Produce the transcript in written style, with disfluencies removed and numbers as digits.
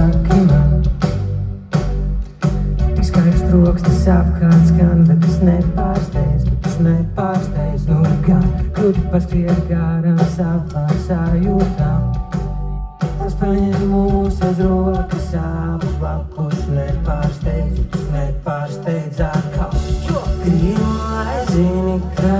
saki man. Tik skaists troksnis apkārt skan, bet tas nepārsteidz, nu gan, kur tu paskriet garām savām sajūtām. Tas paņem mūs aiz rokas abus blakus, nepārsteidz atkal. Gribu, lai zini, ka